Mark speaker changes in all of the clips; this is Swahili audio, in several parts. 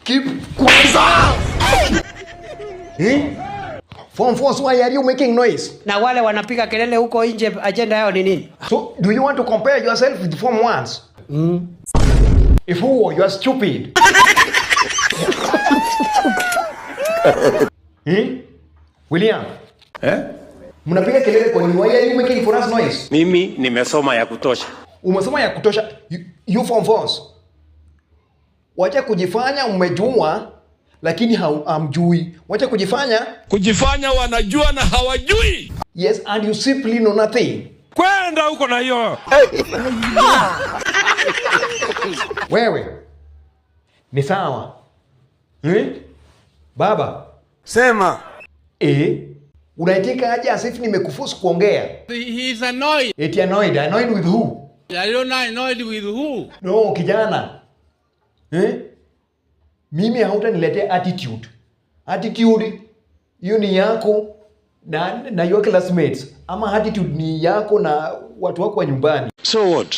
Speaker 1: Keep quiet. Form 4, why are you making noise?
Speaker 2: Na wale wanapiga kelele huko nje, agenda yao ni nini?
Speaker 1: So, do you want to compare yourself with Form 1s? If who, you are stupid. William. Mnapiga kelele kwa nini? Why are you making for us noise?
Speaker 3: Mimi nimesoma ya kutosha.
Speaker 1: Umesoma ya kutosha? You Form 4s. Wacha kujifanya umejua lakini hamjui. Wacha kujifanya
Speaker 4: wanajua na hawajui.
Speaker 1: Yes, and you simply know nothing.
Speaker 4: Kwenda huko na hiyo.
Speaker 1: Wewe. Ni sawa. Baba.
Speaker 4: Sema.
Speaker 1: Unaitika aje asif nimekufusu kuongea?
Speaker 5: He is annoyed.
Speaker 1: Eti annoyed. Annoyed with who?
Speaker 5: I don't know annoyed with who.
Speaker 1: No, kijana. Mimi hautaniletea attitude. Attitude hiyo ni yako na your classmates. Ama attitude ni yako na watu wako wa nyumbani.
Speaker 3: So what?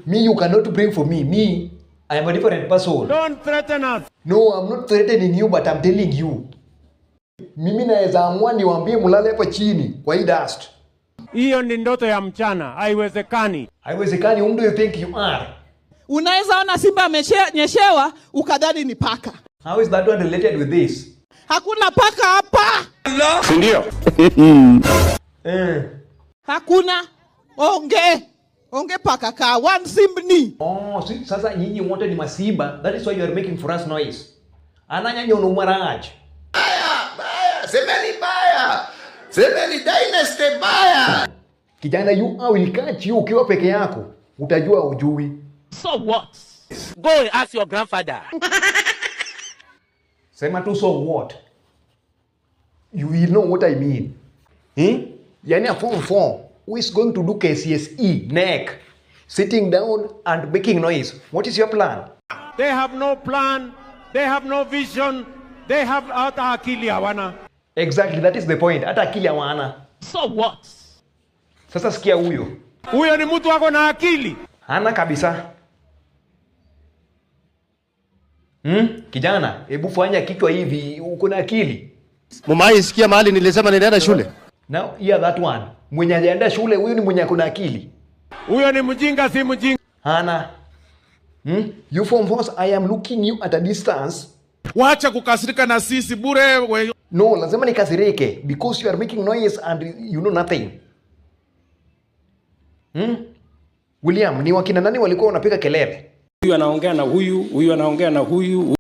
Speaker 1: Me you cannot bring for me. Me, I am a different person.
Speaker 4: Don't threaten us.
Speaker 1: No, I'm not threatening you, but I'm telling you. Mimi naweza amua niwaambie mulale hapa chini kwa hii dust.
Speaker 4: Hiyo ni ndoto ya mchana, haiwezekani.
Speaker 1: Haiwezekani, whom do you think you are?
Speaker 6: Unaweza ona simba ameshenyeshewa ukadhani ni paka.
Speaker 1: How is that one related with this?
Speaker 6: Hakuna paka hapa.
Speaker 3: Si ndio?
Speaker 6: Hakuna. Onge paka ka one simbni.
Speaker 1: Sasa nyinyi wote ni masimba. That is why you are making for us noise. Ananya ono maraj.
Speaker 7: Baya, semeni baya. Semeni dynasty baya.
Speaker 1: Kijana, you will catch you ukiwa peke yako. Utajua ujui.
Speaker 8: So what? Go and ask your grandfather.
Speaker 1: Sema tu so what? You will know what I mean. Yani a Form 4 who is going to do KCSE NEC, sitting down and making noise. What is your plan?
Speaker 4: They have no plan. They have no vision. They have hata akili hawana.
Speaker 1: Exactly, that is the point. Hata akili hawana.
Speaker 8: So what?
Speaker 1: Sasa sikia huyo.
Speaker 4: Huyo ni mtu wako na akili.
Speaker 1: Hana kabisa. Kijana, hebu fanya kichwa hivi, uko na akili.
Speaker 7: Mumai sikia mahali nilisema nilienda shule.
Speaker 1: Now, hear that one. Mwenye hajaenda shule, huyo ni mwenye kuna akili.
Speaker 4: Huyo ni mjinga, si mjinga.
Speaker 1: Hana. You Form 4s, I am looking you at a distance.
Speaker 4: Wacha kukasirika na sisi bure.
Speaker 1: No, lazima nikasirike because you are making noise and you know nothing. William, ni wakina nani walikuwa wanapiga kelele?
Speaker 3: Huyu anaongea na huyu, huyu anaongea na huyu.